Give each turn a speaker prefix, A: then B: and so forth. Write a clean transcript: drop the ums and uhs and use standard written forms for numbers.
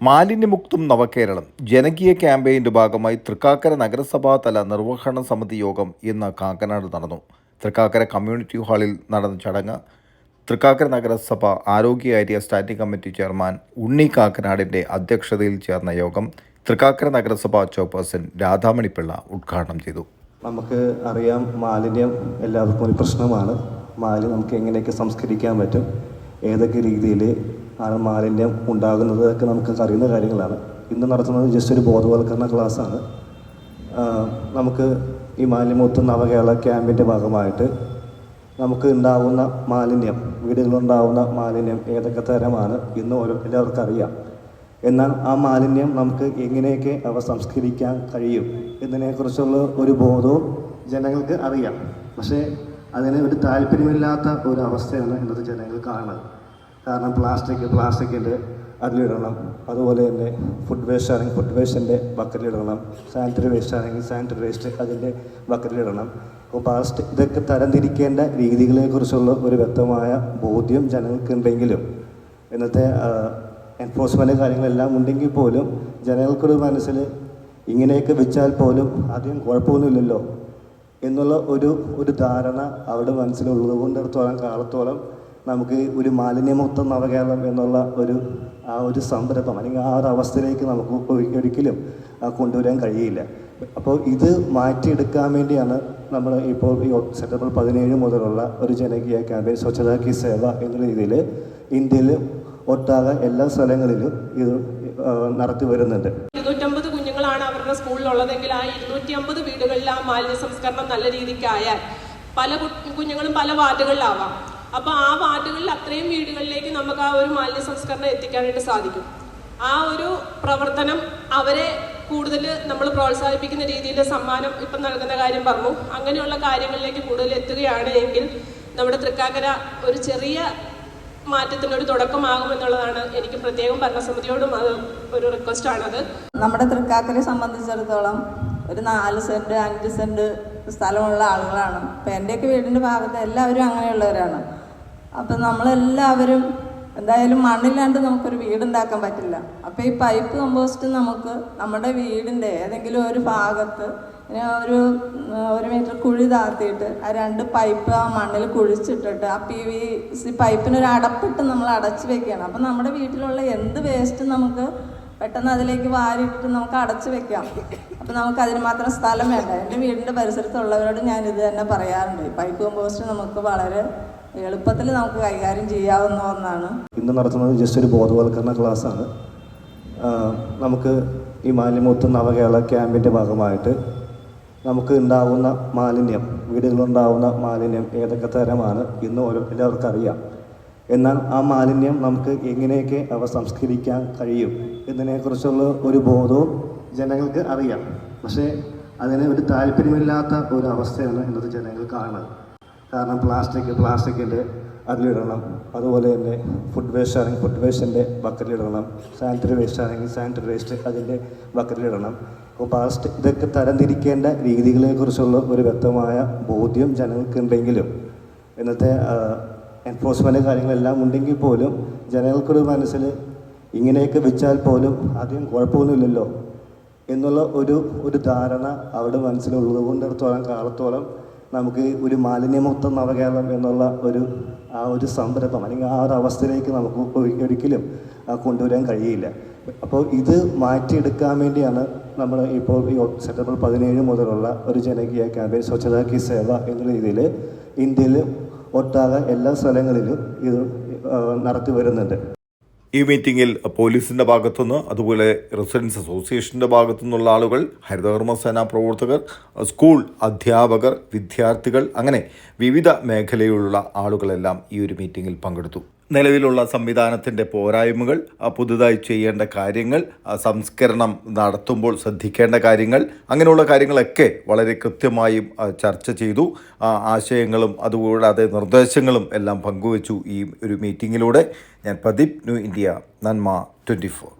A: മാലിന്യമുക്തം നവകേരളം ജനകീയ ക്യാമ്പയിൻ്റെ ഭാഗമായി തൃക്കാക്കര നഗരസഭാ തല നിർവഹണ സമിതി യോഗം ഇന്ന് കാക്കനാട് നടന്നു. തൃക്കാക്കര കമ്മ്യൂണിറ്റി ഹാളിൽ നടന്ന ചടങ്ങ് തൃക്കാക്കര നഗരസഭ ആരോഗ്യ ഏരിയ സ്റ്റാൻഡിംഗ് കമ്മിറ്റി ചെയർമാൻ ഉണ്ണി കാക്കനാടിൻ്റെ അധ്യക്ഷതയിൽ ചേർന്ന യോഗം തൃക്കാക്കര നഗരസഭാ ചെയർപേഴ്സൺ രാധാമണിപ്പിള്ള ഉദ്ഘാടനം ചെയ്തു.
B: നമുക്ക് അറിയാം, മാലിന്യം എല്ലാവർക്കും ഒരു പ്രശ്നമാണ്. മാലിന്യം നമുക്ക് എങ്ങനെയൊക്കെ സംസ്കരിക്കാൻ പറ്റും, ഏതൊക്കെ രീതിയിൽ ആണ് മാലിന്യം ഉണ്ടാകുന്നതൊക്കെ നമുക്ക് അറിയുന്ന കാര്യങ്ങളാണ്. ഇന്ന് നടത്തുന്നത് ജസ്റ്റ് ഒരു ബോധവൽക്കരണ ക്ലാസ്സാണ്. നമുക്ക് ഈ മാലിന്യമുക്ത നവകേരള ക്യാമ്പിൻ്റെ ഭാഗമായിട്ട് നമുക്ക് ഉണ്ടാകുന്ന മാലിന്യം, വീടുകളിലുണ്ടാകുന്ന മാലിന്യം ഏതൊക്കെ തരമാണ് ഇന്ന് എല്ലാവർക്കും അറിയാം. എന്നാൽ ആ മാലിന്യം നമുക്ക് എങ്ങനെയൊക്കെ അവ സംസ്കരിക്കാൻ കഴിയും എന്നതിനെക്കുറിച്ചുള്ള ഒരു ബോധവും ജനങ്ങൾക്ക് അറിയാം. പക്ഷേ അതിന് ഒരു താല്പര്യമില്ലാത്ത ഒരു അവസ്ഥയാണ് ഇന്നത്തെ ജനങ്ങൾ കാണുന്നത്. കാരണം പ്ലാസ്റ്റിക്കിൻ്റെ അതിലിടണം, അതുപോലെ തന്നെ ഫുഡ് വേസ്റ്റ് ആണെങ്കിൽ ഫുഡ് വേസ്റ്റിൻ്റെ ബക്കറ്റിലിടണം, സാനിറ്ററി വേസ്റ്റ് ആണെങ്കിൽ സാനിറ്ററി വേസ്റ്റ് അതിൻ്റെ ബക്കറ്റിലിടണം. അപ്പോൾ ഇതൊക്കെ തരംതിരിക്കേണ്ട രീതികളെക്കുറിച്ചുള്ള ഒരു വ്യക്തമായ ബോധ്യം ജനങ്ങൾക്കുണ്ടെങ്കിലും ഇന്നത്തെ എൻഫോഴ്സ്മെൻറ്റ് കാര്യങ്ങളെല്ലാം ഉണ്ടെങ്കിൽ പോലും ജനങ്ങൾക്കൊരു മനസ്സിൽ ഇങ്ങനെയൊക്കെ വെച്ചാൽ പോലും അധികം കുഴപ്പമൊന്നുമില്ലല്ലോ എന്നുള്ള ഒരു ധാരണ അവരുടെ മനസ്സിലുള്ളത് കൊണ്ടിടത്തോളം കാലത്തോളം നമുക്ക് ഒരു മാലിന്യമുക്ത നവകേരളം എന്നുള്ള ഒരു സംരംഭം അല്ലെങ്കിൽ ആ ഒരു അവസ്ഥയിലേക്ക് നമുക്ക് ഒരിക്കലും കൊണ്ടുവരാൻ കഴിയില്ല. അപ്പോൾ ഇത് മാറ്റിയെടുക്കാൻ വേണ്ടിയാണ് നമ്മൾ ഇപ്പോൾ ഈ സെപ്റ്റംബർ 17 മുതലുള്ള ഒരു ജനകീയ ക്യാമ്പയിൻ സ്വച്ഛതാ കി സേവ എന്ന രീതിയിൽ ഇന്ത്യയിൽ ഒട്ടാകെ എല്ലാ സ്ഥലങ്ങളിലും ഇത് നടത്തി വരുന്നുണ്ട്.
C: 250 കുഞ്ഞുങ്ങളാണ് അവരുടെ സ്കൂളിലുള്ളതെങ്കിൽ ആ 250 വീടുകളിൽ ആ മാലിന്യ സംസ്കരണം നല്ല രീതിക്കായാൽ പല കുഞ്ഞുങ്ങളും പല വാർഡുകളിലാവാം. അപ്പോൾ ആ വാർഡുകളിൽ അത്രയും വീടുകളിലേക്ക് നമുക്ക് ആ ഒരു മാലിന്യ സംസ്കരണം എത്തിക്കാനായിട്ട് സാധിക്കും. ആ ഒരു പ്രവർത്തനം അവരെ കൂടുതൽ നമ്മൾ പ്രോത്സാഹിപ്പിക്കുന്ന രീതിയിൽ സമ്മാനം ഇപ്പം നൽകുന്ന കാര്യം പറഞ്ഞു. അങ്ങനെയുള്ള കാര്യങ്ങളിലേക്ക് കൂടുതൽ എത്തുകയാണ് എങ്കിൽ നമ്മുടെ തൃക്കാക്കര ഒരു ചെറിയ മാറ്റത്തിനൊരു തുടക്കമാകുമെന്നുള്ളതാണ് എനിക്ക് പ്രത്യേകം ഭരണസമിതിയോടും അത് ഒരു റിക്വസ്റ്റാണത്.
D: നമ്മുടെ തൃക്കാക്കരയെ സംബന്ധിച്ചിടത്തോളം ഒരു 4 സെൻറ്റ് 5 സെൻറ്റ് സ്ഥലമുള്ള ആളുകളാണ്. ഇപ്പം എൻ്റെയൊക്കെ വീടിൻ്റെ ഭാഗത്ത് എല്ലാവരും അങ്ങനെയുള്ളവരാണ്. അപ്പം നമ്മളെല്ലാവരും എന്തായാലും മണ്ണില്ലാണ്ട് നമുക്കൊരു വീടുണ്ടാക്കാൻ പറ്റില്ല. അപ്പോൾ ഈ പൈപ്പ് കമ്പോസ്റ്റ് നമുക്ക് നമ്മുടെ വീടിൻ്റെ ഏതെങ്കിലും ഒരു ഭാഗത്ത് ഒരു മീറ്റർ കുഴി താഴ്ത്തിയിട്ട് ആ 2 പൈപ്പ് ആ മണ്ണിൽ കുഴിച്ചിട്ടിട്ട് ആ PVC പൈപ്പിനൊരു അടപ്പിട്ട് നമ്മൾ അടച്ചു വെക്കുകയാണ്. അപ്പം നമ്മുടെ വീട്ടിലുള്ള എന്ത് വേസ്റ്റ് നമുക്ക് പെട്ടെന്ന് അതിലേക്ക് വാരിയിട്ട് നമുക്ക് അടച്ചു വെക്കാം. അപ്പം നമുക്ക് അതിന് മാത്രം സ്ഥലം വേണ്ട. എൻ്റെ വീടിൻ്റെ പരിസരത്തുള്ളവരോട് ഞാൻ ഇത് തന്നെ പറയാറുണ്ട്. പൈപ്പ് കമ്പോസ്റ്റ് നമുക്ക് വളരെ എളുപ്പത്തിൽ നമുക്ക് കൈകാര്യം ചെയ്യാവുന്ന ഒന്നാണ്.
B: ഇന്ന് നടത്തുന്നത് ജസ്റ്റ് ഒരു ബോധവൽക്കരണ ക്ലാസ്സാണ്. നമുക്ക് ഈ മാലിന്യമുക്ത നവകേരള ക്യാമ്പിൻ്റെ ഭാഗമായിട്ട് നമുക്ക് ഉണ്ടാകുന്ന മാലിന്യം, വീടുകളിലുണ്ടാകുന്ന മാലിന്യം ഏതൊക്കെ തരമാണ് ഇന്ന് എല്ലാവർക്കും അറിയാം. എന്നാൽ ആ മാലിന്യം നമുക്ക് എങ്ങനെയൊക്കെ അവ സംസ്കരിക്കാൻ കഴിയും എന്നതിനെക്കുറിച്ചുള്ള ഒരു ബോധവും ജനങ്ങൾക്ക് അറിയാം. പക്ഷേ അതിന് ഒരു താല്പര്യമില്ലാത്ത ഒരു അവസ്ഥയാണ് ഇന്നത്തെ ജനങ്ങൾ കാണുന്നത്. കാരണം പ്ലാസ്റ്റിക്കിൻ്റെ അതിലിടണം, അതുപോലെ തന്നെ ഫുഡ് വേസ്റ്റ് ആണെങ്കിൽ ഫുഡ് വേസ്റ്റിൻ്റെ ബക്കറ്റിലിടണം, സാനിറ്ററി വേസ്റ്റ് ആണെങ്കിൽ സാനിറ്ററി വേസ്റ്റ് അതിൻ്റെ ബക്കറ്റിലിടണം. അപ്പോൾ ഇതൊക്കെ തരംതിരിക്കേണ്ട രീതികളെക്കുറിച്ചുള്ള ഒരു വ്യക്തമായ ബോധ്യം ജനങ്ങൾക്കുണ്ടെങ്കിലും ഇന്നത്തെ എൻഫോഴ്സ്മെൻറ്റ് കാര്യങ്ങളെല്ലാം ഉണ്ടെങ്കിൽ പോലും ജനങ്ങൾക്കൊരു മനസ്സിൽ ഇങ്ങനെയൊക്കെ വെച്ചാൽ പോലും അധികം കുഴപ്പമൊന്നുമില്ലല്ലോ എന്നുള്ള ഒരു ധാരണ അവരുടെ മനസ്സിലുള്ളത് കൊണ്ടിടത്തോളം കാലത്തോളം നമുക്ക് ഒരു മാലിന്യമുക്ത നവകേരളം എന്നുള്ള ഒരു സംരംഭം അല്ലെങ്കിൽ ആ ഒരു അവസ്ഥയിലേക്ക് നമുക്ക് ഒരിക്കലും കൊണ്ടുവരാൻ കഴിയില്ല. അപ്പോൾ ഇത് മാറ്റിയെടുക്കാൻ വേണ്ടിയാണ് നമ്മൾ ഇപ്പോൾ ഈ സെപ്റ്റംബർ 17 മുതലുള്ള ഒരു ജനകീയ ക്യാമ്പയിൻ സ്വച്ഛതാ കി സേവ എന്ന രീതിയിൽ ഇന്ത്യയിൽ ഒട്ടാകെ എല്ലാ സ്ഥലങ്ങളിലും ഇത് നടത്തി വരുന്നുണ്ട്.
A: ഈ മീറ്റിങ്ങിൽ പോലീസിൻ്റെ ഭാഗത്തുനിന്ന്, അതുപോലെ റെസിഡൻസ് അസോസിയേഷൻ്റെ ഭാഗത്തുനിന്നുള്ള ആളുകൾ, ഹരിതകർമ്മസേനാ പ്രവർത്തകർ, സ്കൂൾ അധ്യാപകർ, വിദ്യാർത്ഥികൾ, അങ്ങനെ വിവിധ മേഖലയിലുള്ള ആളുകളെല്ലാം ഈ ഒരു മീറ്റിങ്ങിൽ പങ്കെടുത്തു. നിലവിലുള്ള സംവിധാനത്തിൻ്റെ പോരായ്മകൾ, പുതുതായി ചെയ്യേണ്ട കാര്യങ്ങൾ, സംസ്കരണം നടത്തുമ്പോൾ ശ്രദ്ധിക്കേണ്ട കാര്യങ്ങൾ, അങ്ങനെയുള്ള കാര്യങ്ങളൊക്കെ വളരെ കൃത്യമായും ചർച്ച ചെയ്തു. ആശയങ്ങളും അതുകൂടാതെ നിർദ്ദേശങ്ങളും എല്ലാം പങ്കുവച്ചു ഈ ഒരു മീറ്റിങ്ങിലൂടെ. ഞാൻ പ്രദീപ്, ന്യൂ ഇന്ത്യ, നന്മ 24.